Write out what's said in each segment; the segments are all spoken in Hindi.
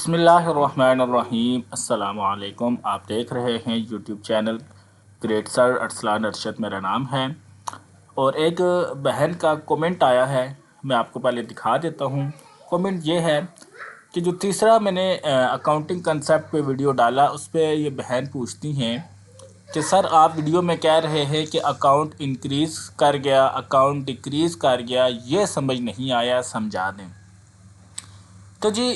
बिस्मिल्लाहिर्रहमानिर्रहीम। अस्सलामुअलैकुम। आप देख रहे हैं YouTube channel great sir Arsalan Arshad मेरा नाम है। और एक बहन का कमेंट आया है, मैं आपको पहले दिखा देता हूँ। कमेंट ये है कि जो तीसरा मैंने अकाउंटिंग कंसेप्ट पे वीडियो डाला, उस पर ये बहन पूछती हैं कि सर आप वीडियो में कह रहे हैं कि अकाउंट इंक्रीज़ कर गया, अकाउंट डिक्रीज़ कर गया, ये समझ नहीं आया, समझा दें। तो जी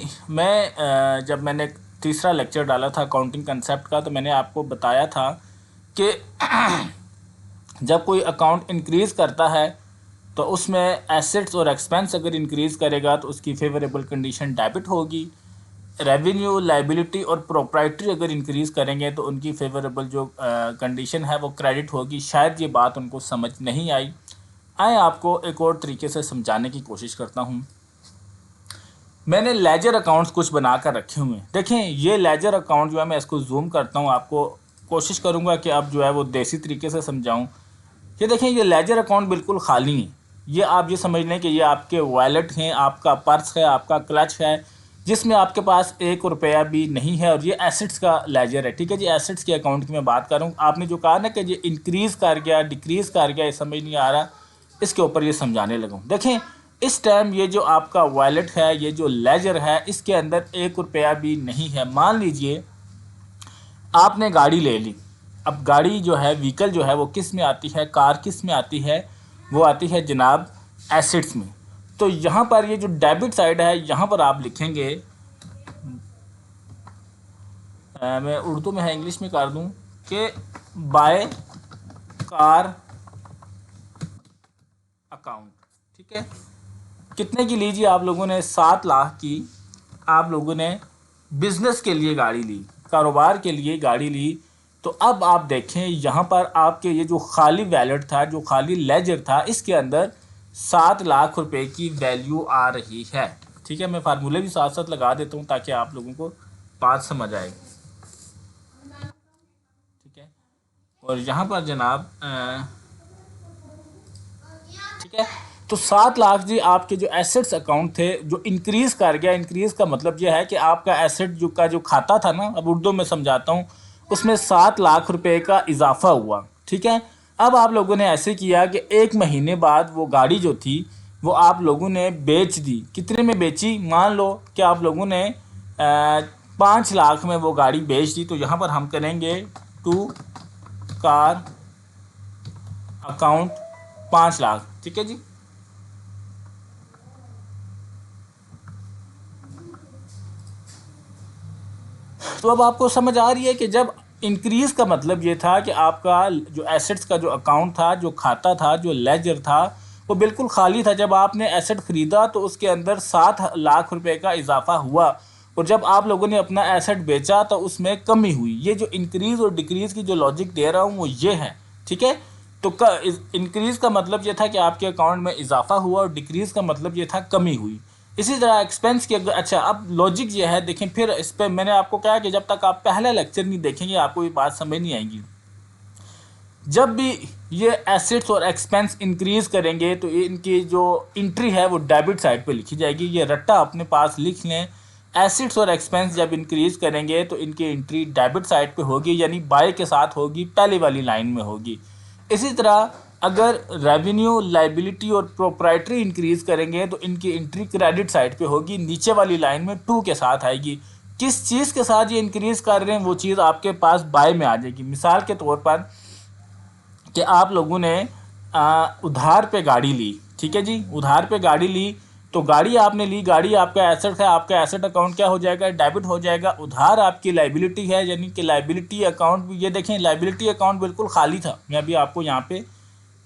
जब मैंने तीसरा लेक्चर डाला था अकाउंटिंग कंसेप्ट का, तो मैंने आपको बताया था कि जब कोई अकाउंट इंक्रीज़ करता है तो उसमें एसेट्स और एक्सपेंस अगर इंक्रीज़ करेगा तो उसकी फेवरेबल कंडीशन डेबिट होगी। रेवेन्यू, लाइबिलिटी और प्रोप्राइटरी अगर इंक्रीज़ करेंगे तो उनकी फेवरेबल जो कंडीशन है वो क्रेडिट होगी। शायद ये बात उनको समझ नहीं आई। आए आपको एक और तरीके से समझाने की कोशिश करता हूँ। मैंने लेजर अकाउंट्स कुछ बना कर रखे हुए हैं। देखें, ये लेजर अकाउंट जो है, मैं इसको जूम करता हूँ, आपको कोशिश करूँगा कि अब जो है वो देसी तरीके से समझाऊँ। ये देखें, ये लेजर अकाउंट बिल्कुल खाली है। ये आप ये समझ लें कि ये आपके वॉलेट हैं, आपका पर्स है, आपका क्लच है, जिसमें आपके पास ₹1 भी नहीं है, और ये एसेट्स का लेजर है। ठीक है जी, एसेट्स के अकाउंट की मैं बात कर रहा हूँ। आपने जो कहा ना कि ये इंक्रीज़ कर गया, डिक्रीज़ कर गया, ये समझ नहीं आ रहा, इसके ऊपर ये समझाने लगूँ। देखें, इस टाइम ये जो आपका वॉलेट है, ये जो लेजर है, इसके अंदर ₹1 भी नहीं है। मान लीजिए आपने गाड़ी ले ली। अब गाड़ी जो है, व्हीकल जो है, वो किस में आती है, कार किस में आती है, वो आती है जनाब एसेट्स में। तो यहाँ पर ये जो डेबिट साइड है, यहाँ पर आप लिखेंगे, मैं उर्दू में है, इंग्लिश में कर दूँ कि बाय कार अकाउंट। ठीक है, कितने की लीजिए आप लोगों ने? 7 लाख की आप लोगों ने बिज़नेस के लिए गाड़ी ली, कारोबार के लिए गाड़ी ली। तो अब आप देखें, यहाँ पर आपके ये जो खाली वैलेट था, जो खाली लेजर था, इसके अंदर 7 लाख रुपए की वैल्यू आ रही है। ठीक है, मैं फार्मूले भी साथ साथ लगा देता हूँ ताकि आप लोगों को बात समझ आए। ठीक है, और यहाँ पर जनाब ठीक है, तो 7 लाख जी आपके जो एसेट्स अकाउंट थे, जो इंक्रीज़ कर गया। इंक्रीज़ का मतलब यह है कि आपका एसेट जो खाता था ना, अब उर्दू में समझाता हूँ, उसमें 7 लाख रुपए का इजाफा हुआ। ठीक है, अब आप लोगों ने ऐसे किया कि 1 महीने बाद वो गाड़ी जो थी वो आप लोगों ने बेच दी। कितने में बेची? मान लो कि आप लोगों ने 5 लाख में वो गाड़ी बेच दी। तो यहाँ पर हम करेंगे टू कार अकाउंट 5 लाख। ठीक है जी, तो अब आपको समझ आ रही है कि जब इंक्रीज़ का मतलब ये था कि आपका जो एसेट्स का जो अकाउंट था, जो खाता था, जो लेजर था, वो बिल्कुल खाली था। जब आपने एसेट ख़रीदा तो उसके अंदर 7 लाख रुपए का इजाफा हुआ, और जब आप लोगों ने अपना एसेट बेचा तो उसमें कमी हुई। ये जो इंक्रीज़ और डिक्रीज़ की जो लॉजिक दे रहा हूँ वो ये है। ठीक है, तो इंक्रीज़ का मतलब ये था कि आपके अकाउंट में इजाफा हुआ, और डिक्रीज़ का मतलब ये था कमी हुई। इसी तरह एक्सपेंस की अगर, अच्छा, अब लॉजिक ये है, देखें, फिर इस पर मैंने आपको कहा कि जब तक आप पहला लेक्चर नहीं देखेंगे आपको ये बात समझ नहीं आएगी। जब भी ये एसेट्स और एक्सपेंस इंक्रीज़ करेंगे तो इनकी जो एंट्री है वो डेबिट साइड पे लिखी जाएगी। ये रट्टा अपने पास लिख लें। एसेट्स और एक्सपेंस जब इंक्रीज़ करेंगे तो इनकी एंट्री डेबिट साइड पे होगी, यानी बाय के साथ होगी, पहले वाली लाइन में होगी। इसी तरह अगर रेवेन्यू, लाइबिलिटी और प्रोप्राइटरी इंक्रीज़ करेंगे तो इनकी एंट्री क्रेडिट साइड पे होगी, नीचे वाली लाइन में 2 के साथ आएगी। किस चीज़ के साथ ये इंक्रीज़ कर रहे हैं वो चीज़ आपके पास बाय में आ जाएगी। मिसाल के तौर पर कि आप लोगों ने उधार पे गाड़ी ली। ठीक है जी, उधार पे गाड़ी ली, तो गाड़ी आपने ली, गाड़ी आपका एसेट है, आपका एसेट अकाउंट क्या हो जाएगा? डेबिट हो जाएगा। उधार आपकी लाइबिलिटी है, यानी कि लाइबिलिटी अकाउंट भी, ये देखें, लाइबिलिटी अकाउंट बिल्कुल खाली था। मैं अभी आपको यहाँ पे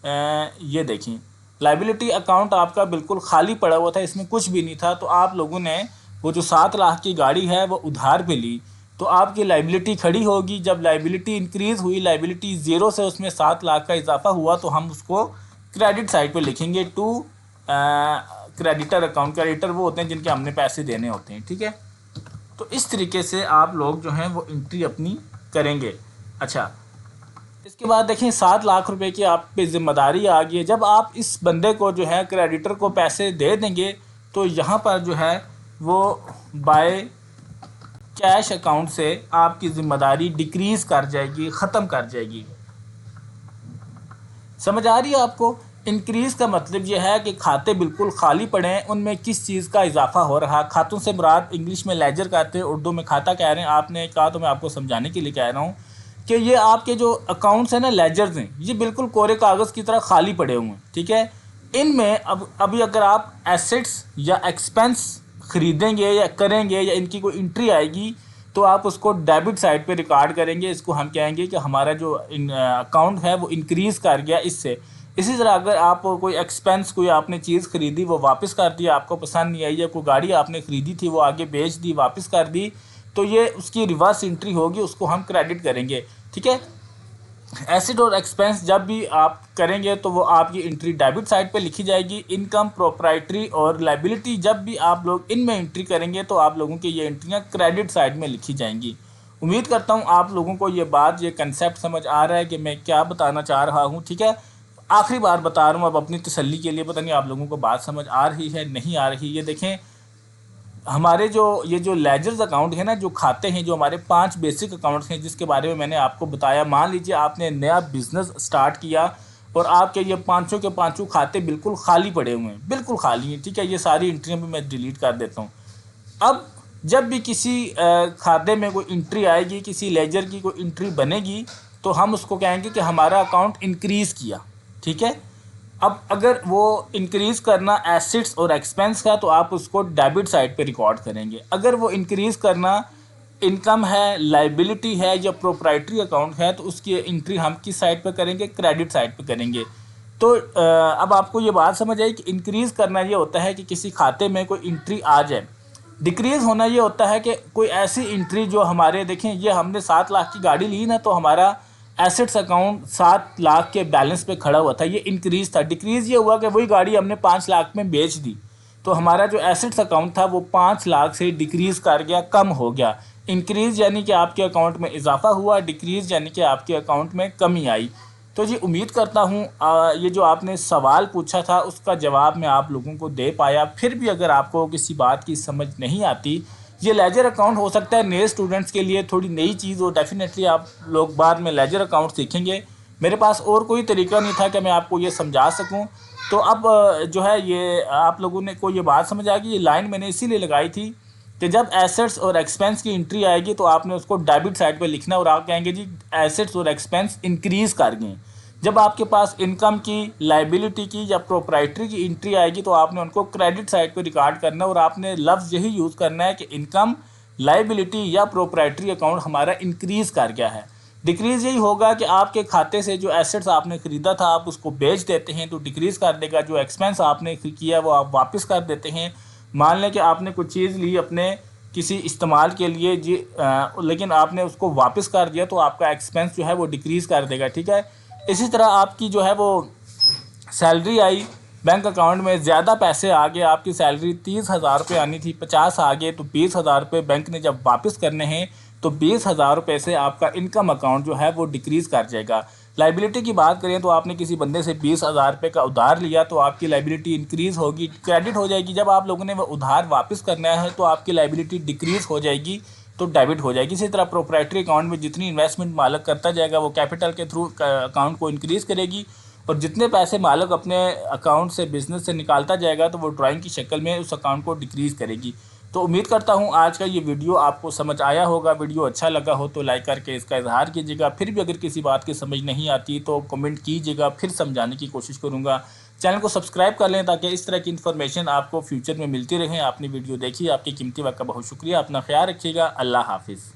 ये देखें, लाइबिलिटी अकाउंट आपका बिल्कुल खाली पड़ा हुआ था, इसमें कुछ भी नहीं था। तो आप लोगों ने वो जो 7 लाख की गाड़ी है वो उधार पे ली, तो आपकी लाइबिलिटी खड़ी होगी। जब लाइबिलिटी इंक्रीज़ हुई, लाइबिलिटी 0 से उसमें 7 लाख का इजाफा हुआ, तो हम उसको क्रेडिट साइड पे लिखेंगे, टू क्रेडिटर अकाउंट। क्रेडिटर वो होते हैं जिनके हमने पैसे देने होते हैं। ठीक है, तो इस तरीके से आप लोग जो हैं वो एंट्री अपनी करेंगे। अच्छा, इसके बाद देखें, 7 लाख रुपए की आप पे ज़िम्मेदारी आ गई है। जब आप इस बंदे को जो है, क्रेडिटर को पैसे दे देंगे, तो यहाँ पर जो है वो बाय कैश अकाउंट से आपकी ज़िम्मेदारी डिक्रीज़ कर जाएगी, ख़त्म कर जाएगी। समझ आ रही है आपको? इंक्रीज़ का मतलब यह है कि खाते बिल्कुल खाली पड़े हैं, उनमें किस चीज़ का इजाफा हो रहा। खातों से मुराद इंग्लिश में लेजर कहते हैं, उर्दू में खाता कह रहे हैं। आपने कहा तो मैं आपको समझाने के लिए कह रहा हूँ कि ये आपके जो अकाउंट्स हैं ना, लेजर्स हैं, ये बिल्कुल कोरे कागज़ की तरह खाली पड़े हुए हैं, ठीक है। इनमें अब अभी अगर आप एसेट्स या एक्सपेंस ख़रीदेंगे या करेंगे या इनकी कोई एंट्री आएगी तो आप उसको डेबिट साइड पे रिकॉर्ड करेंगे। इसको हम कहेंगे कि हमारा जो अकाउंट है वो इंक्रीज़ कर गया इससे। इसी तरह अगर आप कोई एक्सपेंस, कोई आपने चीज़ ख़रीदी वो वापस कर दी, आपको पसंद नहीं आई, या कोई गाड़ी आपने ख़रीदी थी वो आगे बेच दी, वापस कर दी, तो ये उसकी रिवर्स एंट्री होगी, उसको हम क्रेडिट करेंगे, ठीक है। एसेट और एक्सपेंस जब भी आप करेंगे तो वो आपकी एंट्री डेबिट साइड पे लिखी जाएगी। इनकम, प्रोप्राइटरी और लाइबिलिटी जब भी आप लोग इनमें एंट्री करेंगे तो आप लोगों की ये एंट्रियां क्रेडिट साइड में लिखी जाएंगी। उम्मीद करता हूँ आप लोगों को ये बात, ये कंसेप्ट समझ आ रहा है कि मैं क्या बताना चाह रहा हूँ, ठीक है। आखिरी बार बता रहा हूँ अब अपनी तसल्ली के लिए, पता नहीं आप लोगों को बात समझ आ रही है नहीं आ रही। ये देखें, हमारे ये जो लेजर्स अकाउंट है ना, जो खाते हैं, जो हमारे 5 बेसिक अकाउंट्स हैं जिसके बारे में मैंने आपको बताया। मान लीजिए आपने नया बिजनेस स्टार्ट किया और आपके ये पाँचों के पाँचों खाते बिल्कुल खाली पड़े हुए हैं, बिल्कुल खाली हैं, ठीक है। ये सारी एंट्रियाँ भी मैं डिलीट कर देता हूँ। अब जब भी किसी खाते में कोई एंट्री आएगी, किसी लेजर की कोई एंट्री बनेगी, तो हम उसको कहेंगे कि हमारा अकाउंट इंक्रीज़ किया, ठीक है। अब अगर वो इंक्रीज़ करना एसेट्स और एक्सपेंस का तो आप उसको डेबिट साइड पे रिकॉर्ड करेंगे। अगर वो इंक्रीज़ करना इनकम है, लाइबिलिटी है या प्रोप्राइटरी अकाउंट है तो उसकी एंट्री हम किस साइड पे करेंगे? क्रेडिट साइड पे करेंगे। तो अब आपको ये बात समझ आई कि इंक्रीज़ करना ये होता है कि किसी खाते में कोई एंट्री आ जाए। डिक्रीज़ होना ये होता है कि कोई ऐसी एंट्री जो हमारे, देखें, ये हमने 7 लाख की गाड़ी ली ना, तो हमारा एसेट्स अकाउंट 7 लाख के बैलेंस पे खड़ा हुआ था, ये इंक्रीज़ था। डिक्रीज़ ये हुआ कि वही गाड़ी हमने 5 लाख में बेच दी, तो हमारा जो एसेट्स अकाउंट था वो 5 लाख से डिक्रीज़ कर गया, कम हो गया। इंक्रीज़ यानी कि आपके अकाउंट में इजाफा हुआ, डिक्रीज़ यानी कि आपके अकाउंट में कमी आई। तो जी उम्मीद करता हूँ ये जो आपने सवाल पूछा था उसका जवाब मैं आप लोगों को दे पाया। फिर भी अगर आपको किसी बात की समझ नहीं आती, ये लेजर अकाउंट हो सकता है नए स्टूडेंट्स के लिए थोड़ी नई चीज़ हो, डेफिनेटली आप लोग बाद में लेजर अकाउंट सीखेंगे। मेरे पास और कोई तरीका नहीं था कि मैं आपको ये समझा सकूं। तो अब जो है ये आप लोगों ने को ये बात समझ आ गई। ये लाइन मैंने इसीलिए लगाई थी कि जब एसेट्स और एक्सपेंस की एंट्री आएगी तो आपने उसको डेबिट साइड पे लिखना और आप कहेंगे जी एसेट्स और एक्सपेंस इंक्रीज़ कर गए। जब आपके पास इनकम की, लाइबिलिटी की या प्रोप्राइटरी की एंट्री आएगी तो आपने उनको क्रेडिट साइड पे रिकॉर्ड करना और आपने लफ्ज़ यही यूज़ करना है कि इनकम, लाइबिलिटी या प्रोप्राइटरी अकाउंट हमारा इंक्रीज़ कर गया है। डिक्रीज़ यही होगा कि आपके खाते से जो एसेट्स आपने ख़रीदा था आप उसको बेच देते हैं तो डिक्रीज़ कर देगा। जो एक्सपेंस आपने किया वो आप वापस कर देते हैं। मान लें कि आपने कुछ चीज़ ली अपने किसी इस्तेमाल के लिए जी, लेकिन आपने उसको वापस कर दिया तो आपका एक्सपेंस जो है वो डिक्रीज़ कर देगा, ठीक है। इसी तरह आपकी जो है वो सैलरी आई, बैंक अकाउंट में ज़्यादा पैसे आ गए, आपकी सैलरी 30,000 रुपये आनी थी, 50 आ गए, तो 20,000 रुपये बैंक ने जब वापस करने हैं तो 20,000 रुपये से आपका इनकम अकाउंट जो है वो डिक्रीज़ कर जाएगा। लाइबिलिटी की बात करें तो आपने किसी बंदे से 20,000 रुपये का उधार लिया तो आपकी लाइबिलिटी इंक्रीज़ होगी, क्रेडिट हो जाएगी। जब आप लोगों ने वो उधार वापस करना है तो आपकी लाइबिलिटी डिक्रीज़ हो जाएगी, तो डेबिट हो जाएगी। इसी तरह प्रोप्राइटरी अकाउंट में जितनी इन्वेस्टमेंट मालिक करता जाएगा वो कैपिटल के थ्रू अकाउंट को इंक्रीज़ करेगी, और जितने पैसे मालिक अपने अकाउंट से, बिज़नेस से निकालता जाएगा तो वो ड्राइंग की शक्ल में उस अकाउंट को डिक्रीज़ करेगी। तो उम्मीद करता हूँ आज का ये वीडियो आपको समझ आया होगा। वीडियो अच्छा लगा हो तो लाइक करके इसका इजहार कीजिएगा। फिर भी अगर किसी बात की समझ नहीं आती तो कमेंट कीजिएगा, फिर समझाने की कोशिश करूँगा। चैनल को सब्सक्राइब कर लें ताकि इस तरह की इन्फॉर्मेशन आपको फ्यूचर में मिलती रहे। आपने वीडियो देखी, आपकी कीमती वक्त का बहुत शुक्रिया। अपना ख्याल रखिएगा। अल्लाह हाफिज़।